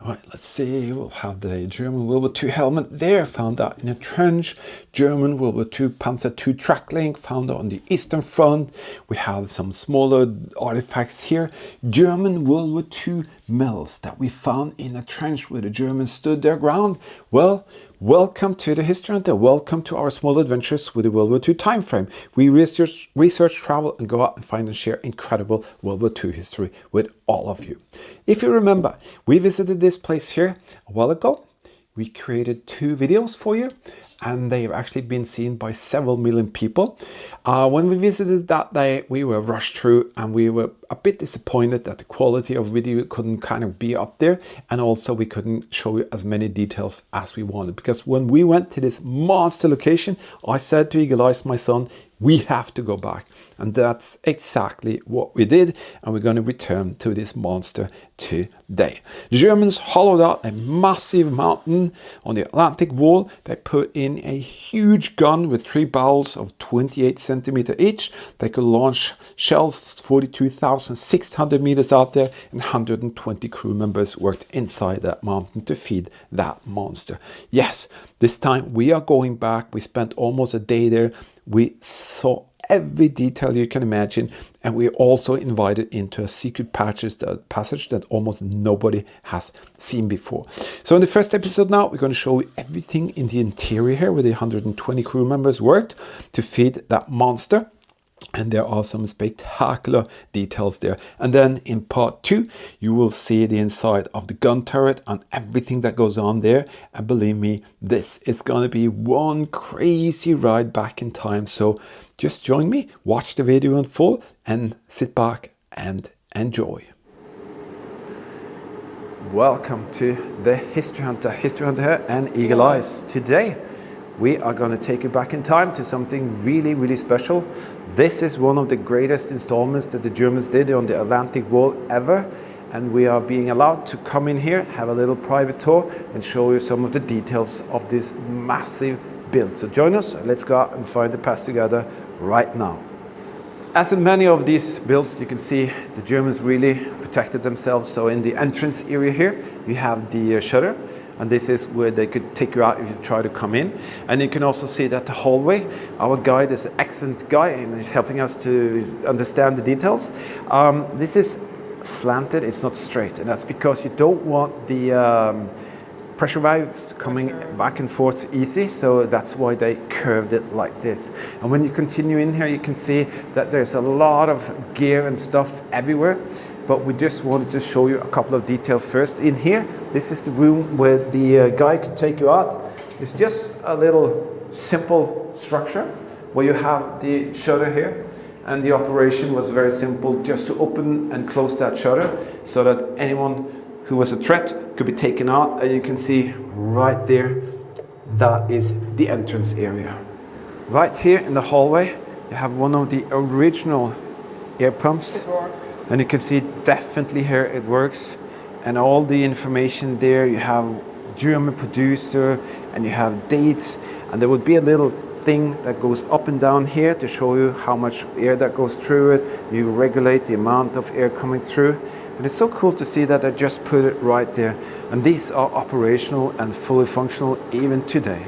All right, let's see. We'll have the German WW2 helmet there, found out in a trench. German WW2 Panzer II track link, found on the eastern front. We have some smaller artifacts here. German WW2 medals that we found in a trench where the Germans stood their ground. Well, welcome to the History Hunter. Welcome to our small adventures with the World War II time frame. We research, travel, and go out and find and share incredible World War II history with all of you. If you remember, we visited this place here a while ago. We created 2 videos for you, and they've actually been seen by several million people. When we visited that day, we were rushed through and we were a bit disappointed that the quality of video couldn't kind of be up there, and also we couldn't show you as many details as we wanted, because when we went to this monster location, I said to Eagle Eyes, my son, we have to go back, and that's exactly what we did, and we're going to return to this monster today. The Germans hollowed out a massive mountain on the Atlantic wall. They put in a huge gun with 3 barrels of 28 centimeters each. They could launch shells 42,600 meters out there, and 120 crew members worked inside that mountain to feed that monster. Yes, this time we are going back. We spent almost a day there. We saw every detail you can imagine, and we also invited into a secret passage that almost nobody has seen before. So in the first episode now, we're going to show you everything in the interior here where the 120 crew members worked to feed that monster. And there are some spectacular details there. And then in part 2, you will see the inside of the gun turret and everything that goes on there. And believe me, this is going to be one crazy ride back in time. So just join me, watch the video in full, and sit back and enjoy. Welcome to the History Hunter here and Eagle Eyes. Today, we are going to take you back in time to something really, really special. This is one of the greatest installments that the Germans did on the Atlantic Wall ever. And we are being allowed to come in here, have a little private tour, and show you some of the details of this massive build. So join us, let's go out and find the path together right now. As in many of these builds, you can see the Germans really protected themselves. So in the entrance area here, you have the shutter. And this is where they could take you out if you try to come in. And you can also see that the hallway, our guide is an excellent guy and he's helping us to understand the details. This is slanted, it's not straight. And that's because you don't want the pressure valves coming back and forth easy. So that's why they curved it like this. And when you continue in here, you can see that there's a lot of gear and stuff everywhere. But we just wanted to show you a couple of details first. In here, this is the room where the guy could take you out. It's just a little simple structure where you have the shutter here. And the operation was very simple, just to open and close that shutter so that anyone who was a threat could be taken out. And you can see right there, that is the entrance area. Right here in the hallway, you have one of the original air pumps. And you can see definitely here it works. And all the information there, you have German producer and you have dates. And there would be a little thing that goes up and down here to show you how much air that goes through it. You regulate the amount of air coming through. And it's so cool to see that I just put it right there. And these are operational and fully functional even today.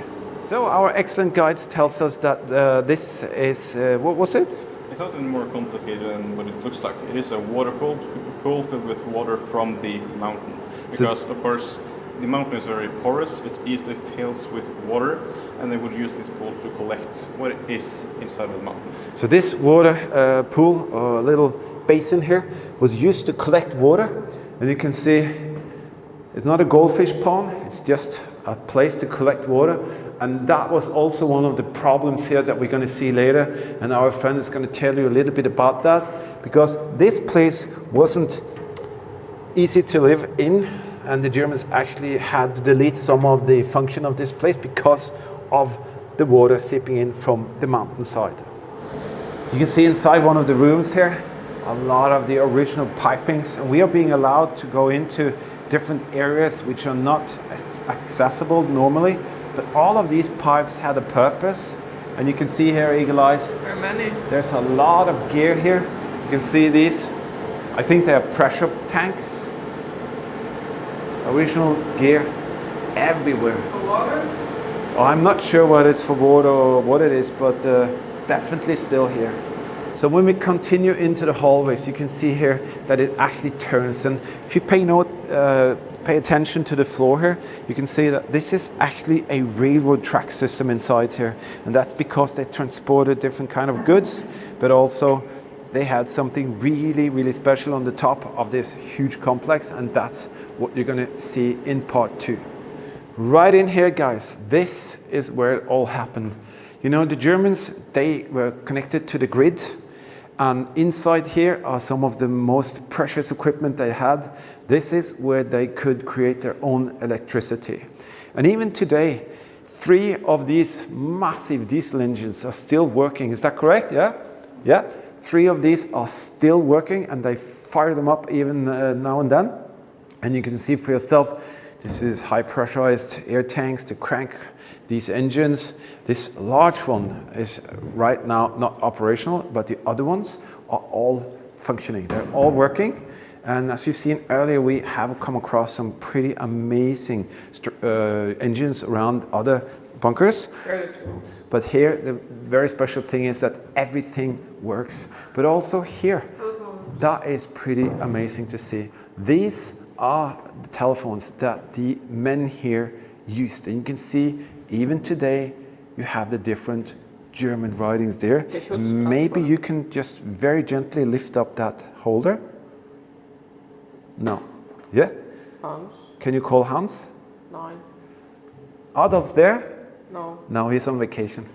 So our excellent guides tells us that this is, what was it? It's not any more complicated than what it looks like. It is a water pool filled with water from the mountain. Because, of course, the mountain is very porous, it easily fills with water, and they would use this pool to collect what is inside of the mountain. So this water pool, or little basin here, was used to collect water. And you can see it's not a goldfish pond, it's just a place to collect water. And that was also one of the problems here that we're going to see later. And our friend is going to tell you a little bit about that. Because this place wasn't easy to live in. And the Germans actually had to delete some of the function of this place because of the water seeping in from the mountainside. You can see inside one of the rooms here, a lot of the original pipings. And we are being allowed to go into different areas which are not accessible normally. But all of these pipes had a purpose. And you can see here, Eagle Eyes, there are many. There's a lot of gear here. You can see these. I think they are pressure tanks. original gear everywhere. For water? I'm not sure what it's for water or what it is, but definitely still here. So when we continue into the hallways, you can see here that it actually turns. And if you pay attention to the floor here, you can see that this is actually a railroad track system inside here. And that's because they transported different kind of goods, but also they had something really, really special on the top of this huge complex. And that's what you're gonna see in part 2. Right in here, guys, this is where it all happened. You know, the Germans, they were connected to the grid. And inside here are some of the most precious equipment they had. This is where they could create their own electricity. And even today, 3 of these massive diesel engines are still working. Is that correct? Yeah? Yeah. 3 of these are still working, and they fire them up even now and then. And you can see for yourself, this is high pressurized air tanks to crank these engines. This large one is right now not operational, but the other ones are all functioning. They're all working. And as you've seen earlier, we have come across some pretty amazing engines around other bunkers. Very cool. But here, the very special thing is that everything works. But also here, that is pretty amazing to see. These are the telephones that the men here used. And you can see, even today, you have the different German writings there. Maybe you can just very gently lift up that holder. No. Yeah? Hans? Can you call Hans? Nine. Out of there? No. No, he's on vacation.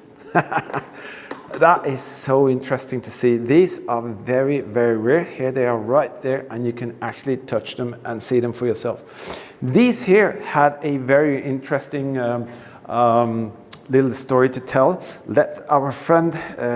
That is so interesting to see. These are very, very rare. Here they are right there, and you can actually touch them and see them for yourself. These here had a very interesting little story to tell. Let our friend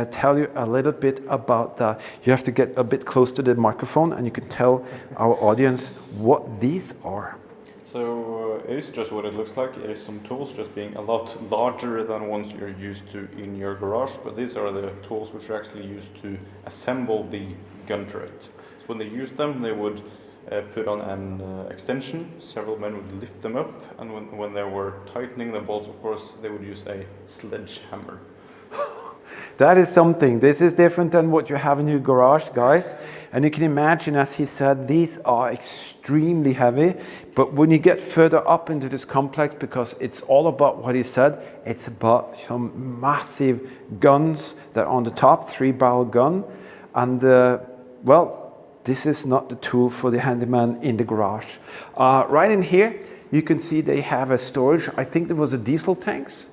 tell you a little bit about that. You have to get a bit close to the microphone, and you can tell our audience what these are. So it is just what it looks like. It is some tools just being a lot larger than ones you're used to in your garage, but these are the tools which are actually used to assemble the gun turret. So when they used them, they would put on an extension. Several men would lift them up, and when they were tightening the bolts, of course, they would use a sledgehammer. That is something. This is different than what you have in your garage, guys. And you can imagine, as he said, these are extremely heavy. But when you get further up into this complex, because it's all about what he said, it's about some massive guns that are on the top, 3-barrel gun. And, well, this is not the tool for the handyman in the garage. Right in here, you can see they have a storage. I think there was a diesel tanks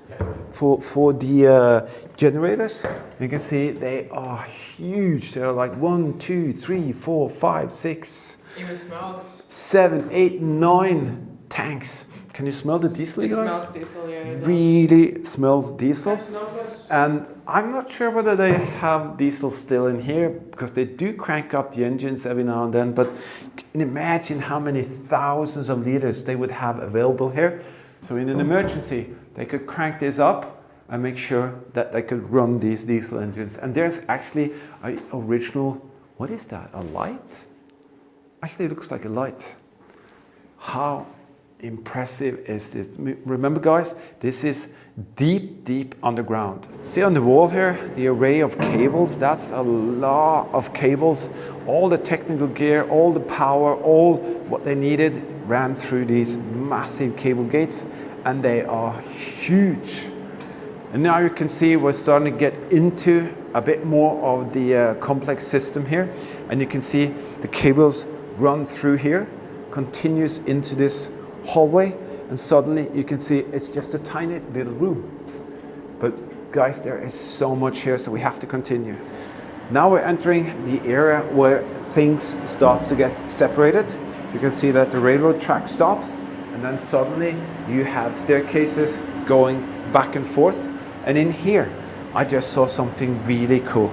for the generators. You can see they are huge. They're like 1, 2, 3, 4, 5, 6, Even smells. 7, 8, 9 tanks. Can you smell the diesel, It guys? smells diesel, yeah. It Really smells diesel. does. No, but And I'm not sure whether they have diesel still in here, because they do crank up the engines every now and then, but you can imagine how many thousands of liters they would have available here. So in an emergency, they could crank this up and make sure that they could run these diesel engines. And there's actually an original, what is that, a light? Actually, it looks like a light. How impressive is this? Remember, guys, this is deep, deep underground. See on the wall here, the array of cables. That's a lot of cables. All the technical gear, all the power, all what they needed ran through these massive cable gates, and they are huge. And now you can see we're starting to get into a bit more of the complex system here, and you can see the cables run through here, continues into this hallway, and suddenly you can see it's just a tiny little room. But guys, there is so much here, so we have to continue. Now we're entering the area where things start to get separated. You can see that the railroad track stops, and then suddenly you have staircases going back and forth. And in here, I just saw something really cool.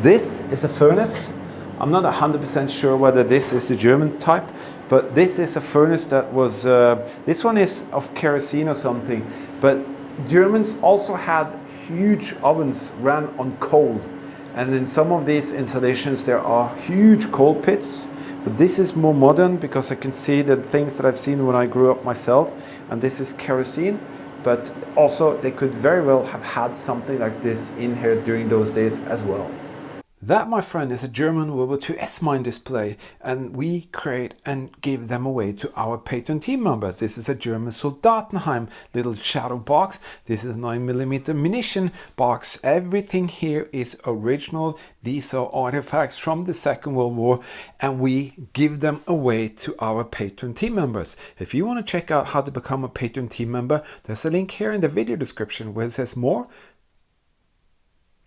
This is a furnace. I'm not 100% sure whether this is the German type, but this is a furnace that was, this one is of kerosene or something, but Germans also had huge ovens ran on coal. And in some of these installations, there are huge coal pits, But this is more modern because I can see the things that I've seen when I grew up myself, and this is kerosene. But also they could very well have had something like this in here during those days as well. That, my friend, is a German World War II S-Mine display, and we create and give them away to our Patreon team members. This is a German Soldatenheim little shadow box. This is a 9mm munition box. Everything here is original. These are artifacts from the Second World War, and we give them away to our Patreon team members. If you want to check out how to become a Patreon team member, there's a link here in the video description where it says more.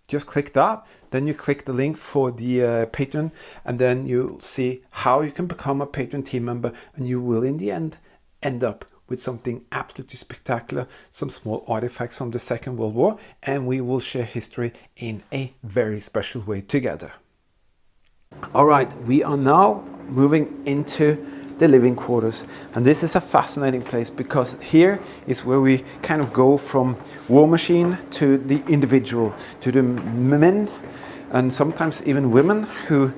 Just click that, then you click the link for the Patreon, and then you'll see how you can become a Patreon team member, and you will in the end up with something absolutely spectacular, some small artifacts from the Second World War, and we will share history in a very special way together. All right, we are now moving into the living quarters, and this is a fascinating place because here is where we kind of go from war machine to the individual, to the men and sometimes even women who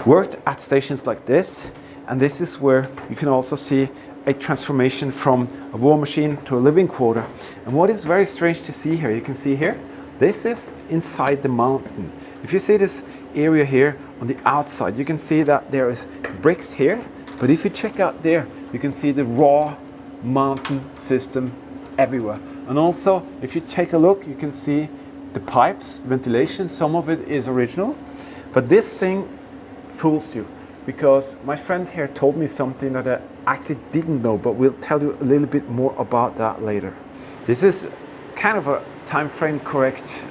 worked at stations like this. And this is where you can also see a transformation from a war machine to a living quarter. And what is very strange to see here, you can see here, this is inside the mountain. If you see this area here on the outside, you can see that there is bricks here. But if you check out there, you can see the raw mountain system everywhere. And also, if you take a look, you can see the pipes, ventilation, some of it is original. But this thing fools you, because my friend here told me something that I actually didn't know, but we'll tell you a little bit more about that later. This is kind of a time frame correct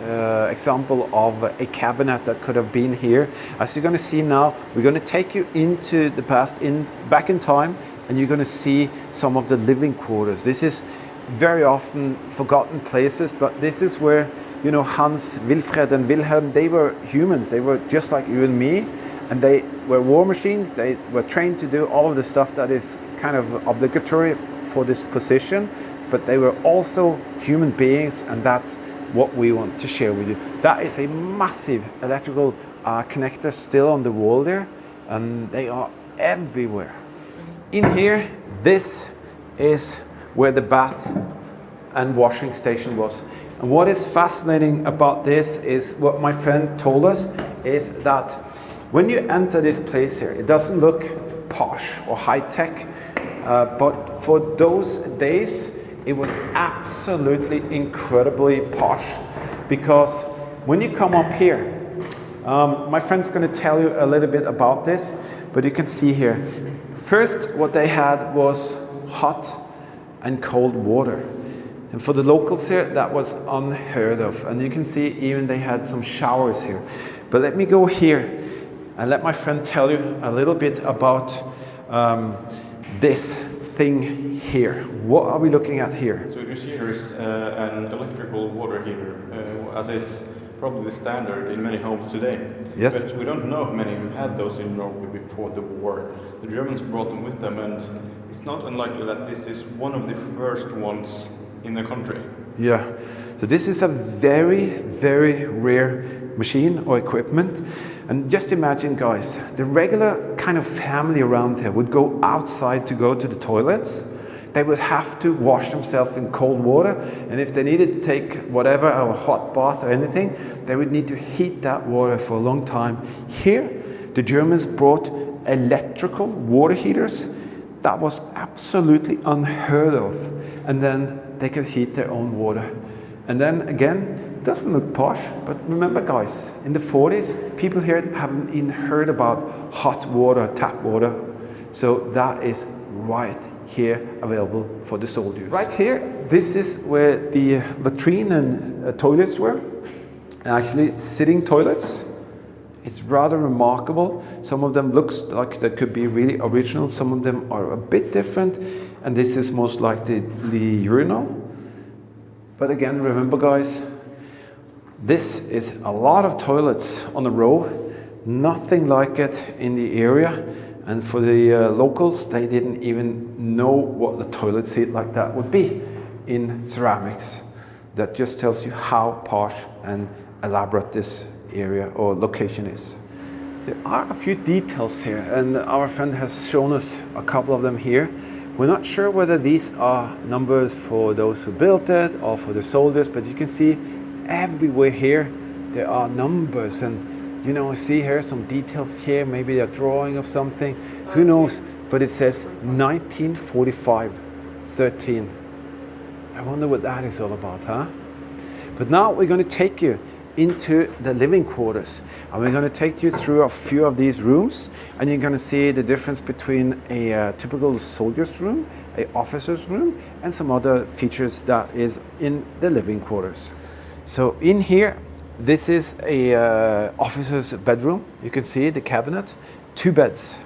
example of a cabinet that could have been here. As you're going to see now, we're going to take you into the past, back in time, and you're going to see some of the living quarters. This is very often forgotten places, but this is where, you know, Hans, Wilfred and Wilhelm, they were humans. They were just like you and me, and they were war machines. They were trained to do all of the stuff that is kind of obligatory for this position. But they were also human beings, and that's what we want to share with you. That is a massive electrical connector still on the wall there, and they are everywhere. In here, this is where the bath and washing station was. And what is fascinating about this is what my friend told us, is that when you enter this place here, it doesn't look posh or high-tech, but for those days, it was absolutely incredibly posh, because when you come up here, my friend's going to tell you a little bit about this, but you can see here, first what they had was hot and cold water. And for the locals here, that was unheard of. And you can see even they had some showers here. But let me go here and let my friend tell you a little bit about this thing here. What are we looking at here? So you see here is an electrical water heater, as is probably the standard in many homes today. Yes. But we don't know if many had those in Norway before the war. The Germans brought them with them, and it's not unlikely that this is one of the first ones in the country. Yeah. So this is a very, very rare machine or equipment. And just imagine, guys, the regular kind of family around here would go outside to go to the toilets. They would have to wash themselves in cold water, and if they needed to take whatever, a hot bath or anything, they would need to heat that water for a long time. Here, the Germans brought electrical water heaters. That was absolutely unheard of. And then they could heat their own water. And then again, it doesn't look posh, but remember, guys, in the 40s, people here haven't even heard about hot water, tap water. So that is right here available for the soldiers. Right here, this is where the latrine and toilets were. Actually, sitting toilets. It's rather remarkable. Some of them looks like they could be really original. Some of them are a bit different. And this is most likely the urinal. But again, remember, guys, this is a lot of toilets on a row. Nothing like it in the area. And for the locals, they didn't even know what the toilet seat like that would be in ceramics. That just tells you how posh and elaborate this area or location is. There are a few details here, and our friend has shown us a couple of them here. We're not sure whether these are numbers for those who built it or for the soldiers, but you can see everywhere here there are numbers, and you know, see here some details here, maybe a drawing of something, who knows, but it says 1945, 13. I wonder what that is all about, huh? But now we're going to take you into the living quarters, and we're going to take you through a few of these rooms, and you're going to see the difference between a typical soldier's room, a officer's room, and some other features that is in the living quarters. So in here, this is a officer's bedroom. You can see the cabinet, 2 beds,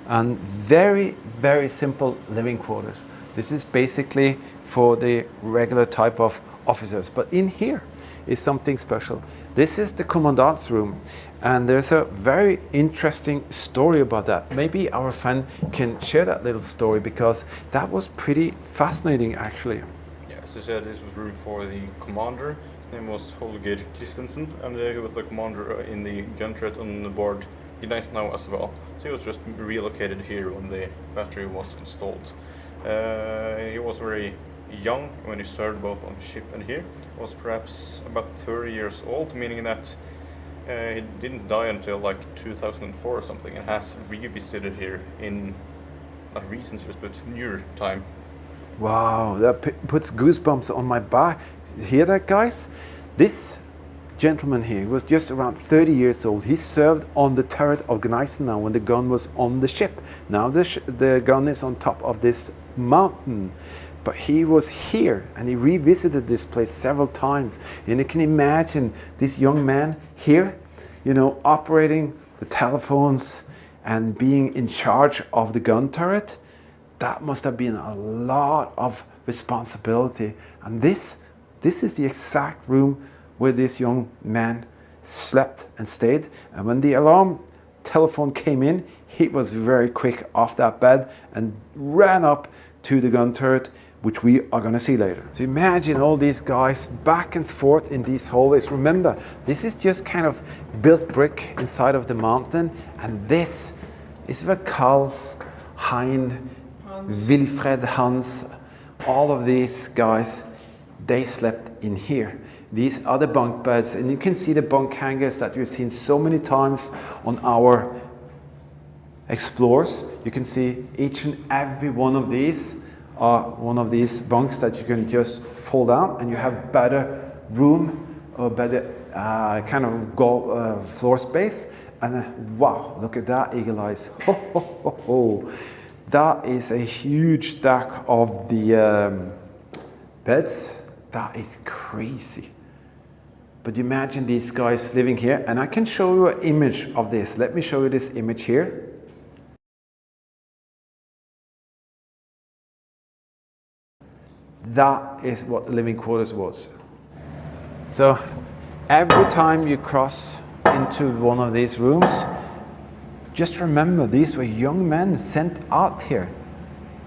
and very, very simple living quarters. This is basically for the regular type of officers, but in here is something special. This is the commandant's room, and there's a very interesting story about that. Maybe our friend can share that little story, because that was pretty fascinating actually. Yeah, as I said, this was room for the commander. His name was Holger Christensen, and he was the commander in the gun turret on board United now as well. So he was just relocated here when the battery was installed. He was very young when he served both on the ship and here. He was perhaps about 30 years old, meaning that he didn't die until like 2004 or something, and has revisited here in not recent years but newer time. Wow, that puts goosebumps on my back. Hear that, guys? This gentleman here was just around 30 years old. He served on the turret of Gneisenau when the gun was on the ship. Now the gun is on top of this mountain. But he was here, and he revisited this place several times. And you can imagine this young man here, you know, operating the telephones and being in charge of the gun turret. That must have been a lot of responsibility. And this is the exact room where this young man slept and stayed. And when the alarm telephone came in, he was very quick off that bed and ran up to the gun turret, which we are going to see later. So imagine all these guys back and forth in these hallways. Remember, this is just kind of built brick inside of the mountain, and this is where Karls, Hein, Wilfred, Hans, all of these guys, they slept in here. These are the bunk beds, and you can see the bunk hangers that you've seen so many times on our Explorers. You can see each and every one of these are one of these bunks that you can just fold out, and you have better room or better kind of floor space. And wow, look at that, eagle eyes. Ho, ho, ho, ho. That is a huge stack of the beds. That is crazy. But imagine these guys living here, and I can show you an image of this. Let me show you this image here. That is what the living quarters was. So every time you cross into one of these rooms, just remember these were young men sent out here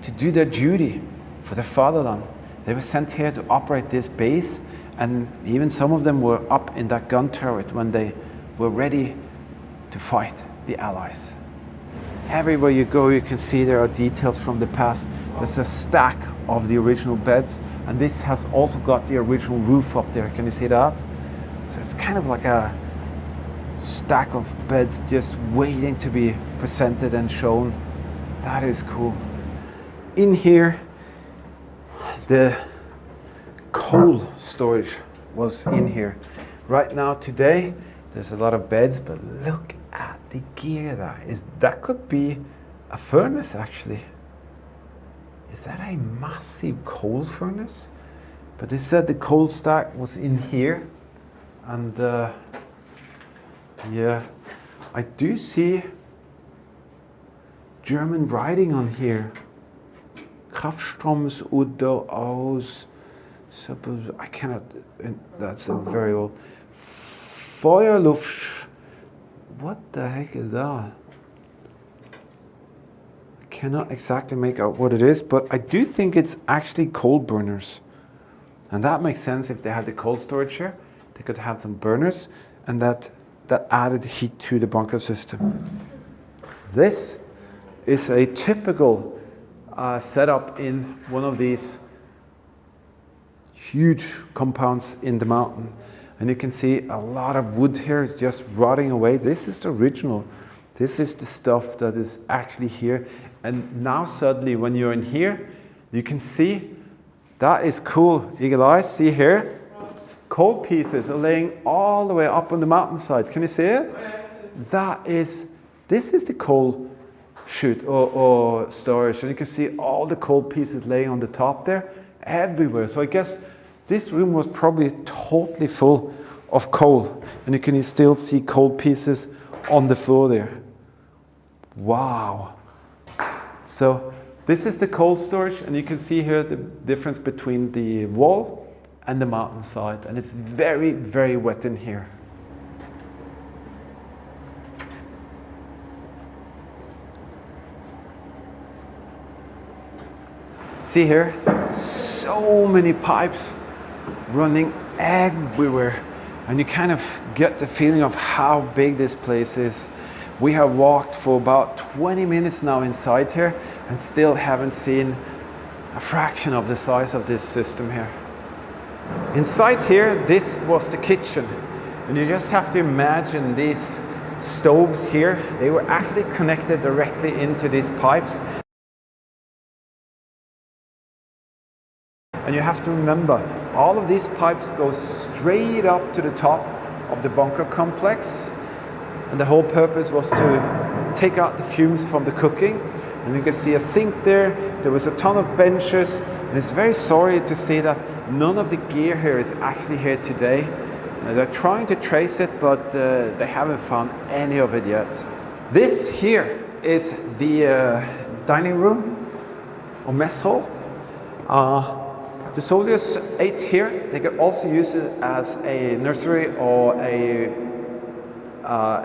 to do their duty for the fatherland. They were sent here to operate this base, and even some of them were up in that gun turret when they were ready to fight the Allies. Everywhere you go, you can see there are details from the past. There's a stack of the original beds, and this has also got the original roof up there. Can you see that? So it's kind of like a stack of beds just waiting to be presented and shown. That is cool. In here, the coal storage was in here. Right now, today, there's a lot of beds, but look at the gear that could be a furnace actually. Is that a massive coal furnace? But they said the coal stack was in here, and yeah, I do see German writing on here. Kraftstroms aus. I cannot. That's a very old. Feuerluft. What the heck is that? I cannot exactly make out what it is, but I do think it's actually coal burners. And that makes sense. If they had the coal storage here, they could have some burners, and that that added heat to the bunker system. This is a typical setup in one of these huge compounds in the mountain. And you can see a lot of wood here is just rotting away. This is the original. This is the stuff that is actually here. And now suddenly when you're in here, you can see that is cool. Eagle eyes, see here? Coal pieces are laying all the way up on the mountainside. Can you see it? This is the coal chute or storage. And you can see all the coal pieces laying on the top there, everywhere. So I guess this room was probably totally full of coal. And you can still see coal pieces on the floor there. Wow. So this is the coal storage, and you can see here the difference between the wall and the mountainside. And it's very, very wet in here. See here, so many pipes running everywhere, and you kind of get the feeling of how big this place is. We have walked for about 20 minutes now inside here and still haven't seen a fraction of the size of this system here. Inside here, this was the kitchen, and you just have to imagine these stoves here. They were actually connected directly into these pipes. And you have to remember, all of these pipes go straight up to the top of the bunker complex. And the whole purpose was to take out the fumes from the cooking. And you can see a sink there. There was a ton of benches. And it's very sorry to see that none of the gear here is actually here today. They're trying to trace it, but they haven't found any of it yet. This here is the dining room or mess hall. The soldiers ate here. They could also use it as a nursery or a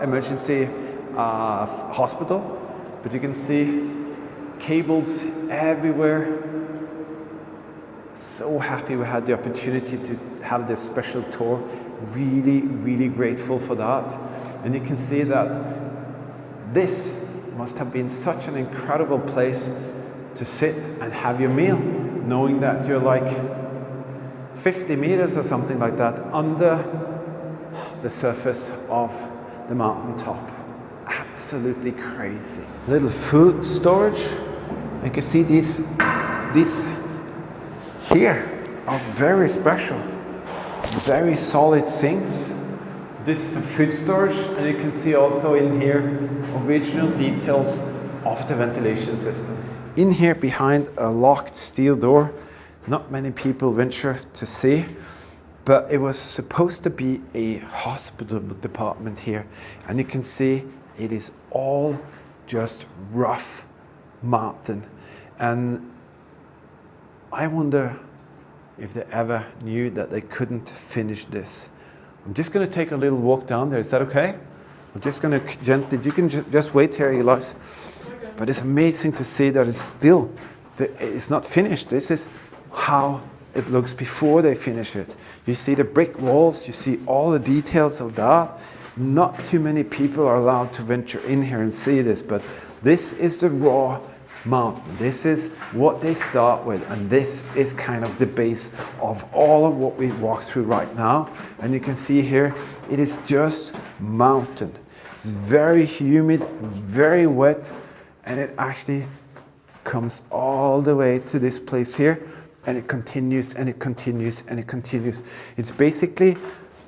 emergency hospital. But you can see cables everywhere. So happy we had the opportunity to have this special tour. Really, really grateful for that. And you can see that this must have been such an incredible place to sit and have your meal, knowing that you're like 50 meters or something like that under the surface of the mountaintop. Absolutely crazy. Little food storage. You can see these here are very special. Very solid sinks. This is a food storage, and you can see also in here original details of the ventilation system. In here behind a locked steel door, not many people venture to see, but it was supposed to be a hospital department here. And you can see it is all just rough mountain. And I wonder if they ever knew that they couldn't finish this. I'm just going to take a little walk down there. Is that okay? I'm just going to gently, you can just wait here, Elias. Okay. But it's amazing to see that it's not finished. This is how it looks before they finish it. You see the brick walls, you see all the details of that. Not too many people are allowed to venture in here and see this, but this is the raw mountain. This is what they start with, and this is kind of the base of all of what we walk through right now. And you can see here, it is just mountain. It's very humid, very wet, and it actually comes all the way to this place here, and it continues and it continues and it continues. It's basically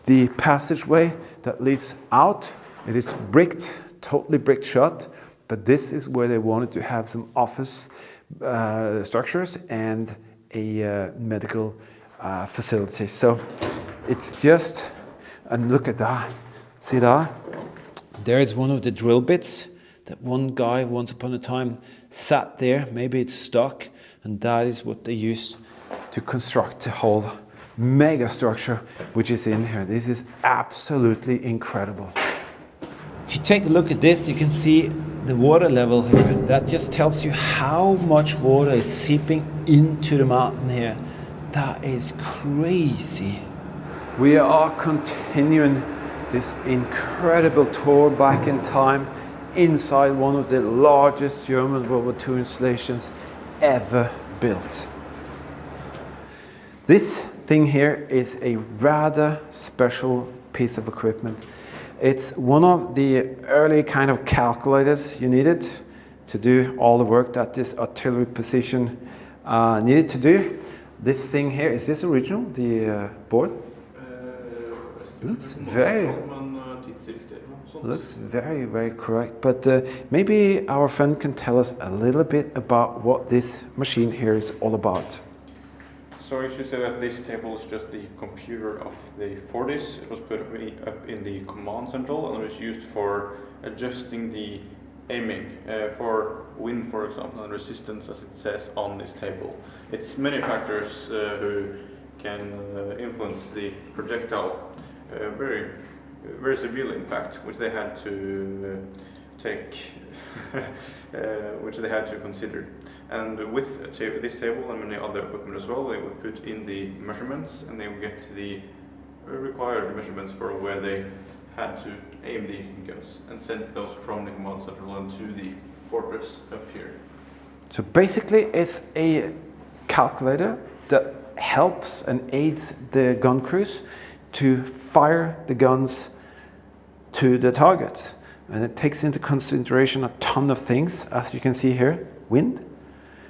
the passageway that leads out. It is bricked, totally bricked shut. But this is where they wanted to have some office structures and a medical facility. So it's just, and look at that. See that? There is one of the drill bits that one guy once upon a time sat there. Maybe it's stuck, and that is what they used to construct the whole mega structure which is in here. This is absolutely incredible. If you take a look at this, you can see the water level here. That just tells you how much water is seeping into the mountain here. That is crazy. We are continuing this incredible tour back in time inside one of the largest German World War II installations ever built. This thing here is a rather special piece of equipment. It's one of the early kind of calculators you needed to do all the work that this artillery position needed to do. This thing here, is this original, the board? Looks very correct, but maybe our friend can tell us a little bit about what this machine here is all about. So I should say that this table is just the computer of the 40s. It was put up in the command central and it was used for adjusting the aiming for wind, for example, and resistance, as it says on this table. It's many factors who can influence the projectile very severely, in fact, which they had to which they had to consider. And with this table and many other equipment as well, they would put in the measurements and they would get the required measurements for where they had to aim the guns and send those from the command central and to the fortress up here. So basically it's a calculator that helps and aids the gun crews to fire the guns to the target. And it takes into consideration a ton of things, as you can see here, wind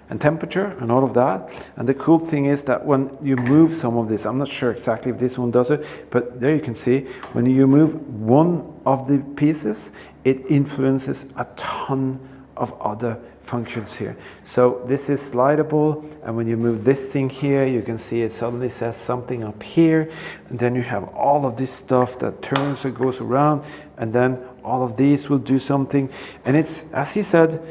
and temperature and all of that. And the cool thing is that when you move some of this, I'm not sure exactly if this one does it, but there you can see, when you move one of the pieces, it influences a ton of other functions here. So this is slidable, and when you move this thing here, you can see it suddenly says something up here, and then you have all of this stuff that turns and goes around, and then all of these will do something. And it's, as he said,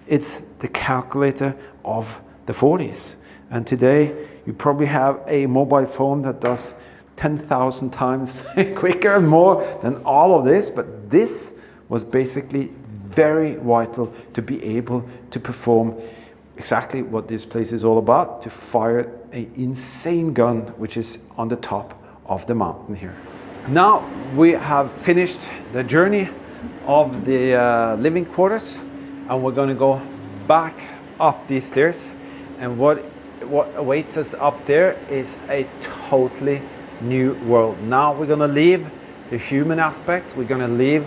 it's the calculator of the 40s. And today you probably have a mobile phone that does 10,000 times quicker and more than all of this, but this was basically very vital to be able to perform exactly what this place is all about, to fire an insane gun which is on the top of the mountain here. Now we have finished the journey of the living quarters, and we're going to go back up these stairs, and what awaits us up there is a totally new world. Now we're going to leave the human aspect. We're going to leave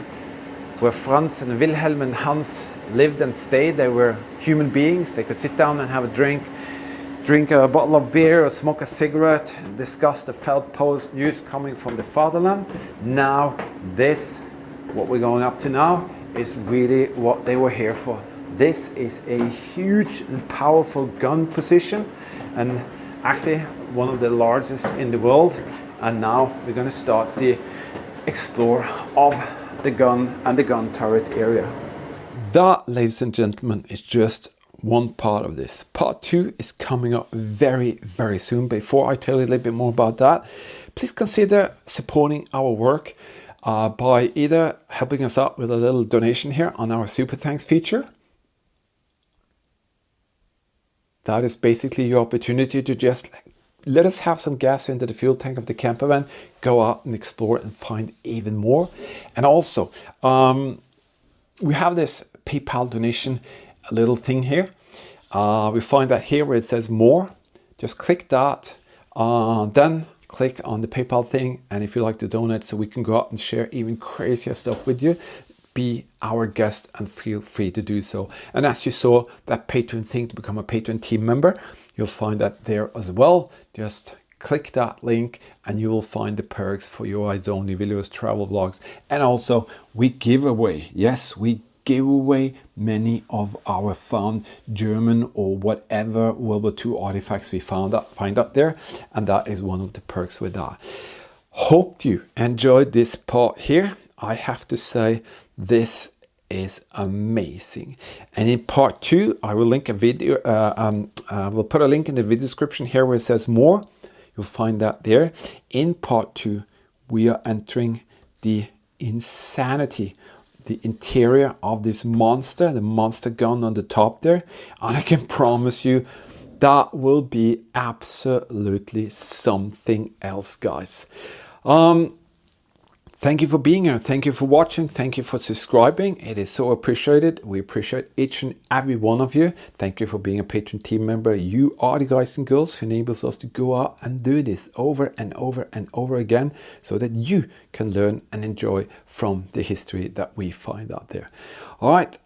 where Franz and Wilhelm and Hans lived and stayed. They were human beings. They could sit down and have a drink a bottle of beer or smoke a cigarette, and discuss the felt post news coming from the fatherland. Now this, what we're going up to now, is really what they were here for. This is a huge and powerful gun position, and actually one of the largest in the world. And now we're going to start the explore of the gun and the gun turret area. That, ladies and gentlemen, is just one part of this. Part 2 is coming up very, very soon. Before I tell you a little bit more about that, please consider supporting our work by either helping us out with a little donation here on our Super Thanks feature. That is basically your opportunity to just let us have some gas into the fuel tank of the camper van, go out and explore and find even more. And also, we have this PayPal donation little thing here. We find that here where it says more, just click that, then click on the PayPal thing. And if you like to donate so we can go out and share even crazier stuff with you, be our guest and feel free to do so. And as you saw, that Patreon thing to become a Patreon team member, you'll find that there as well. Just click that link and you will find the perks for your eyes only videos, travel vlogs, and also we give away, yes, we give away many of our found German or whatever World War II artifacts we find out there, and that is one of the perks with that. Hope you enjoyed this part here. I have to say, this is amazing. And in part 2, I will link a video, we'll put a link in the video description here where it says more. You'll find that there. In part 2, we are entering the insanity, the interior of this monster, the monster gun on the top there. And I can promise you, that will be absolutely something else, guys. Thank you for being here. Thank you for watching. Thank you for subscribing. It is so appreciated. We appreciate each and every one of you. Thank you for being a Patreon team member. You are the guys and girls who enables us to go out and do this over and over and over again so that you can learn and enjoy from the history that we find out there. All right.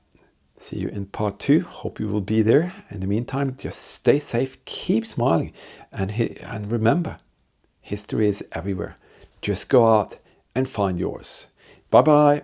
See you in part 2. Hope you will be there. In the meantime, just stay safe, keep smiling, and remember, history is everywhere. Just go out and find yours. Bye bye.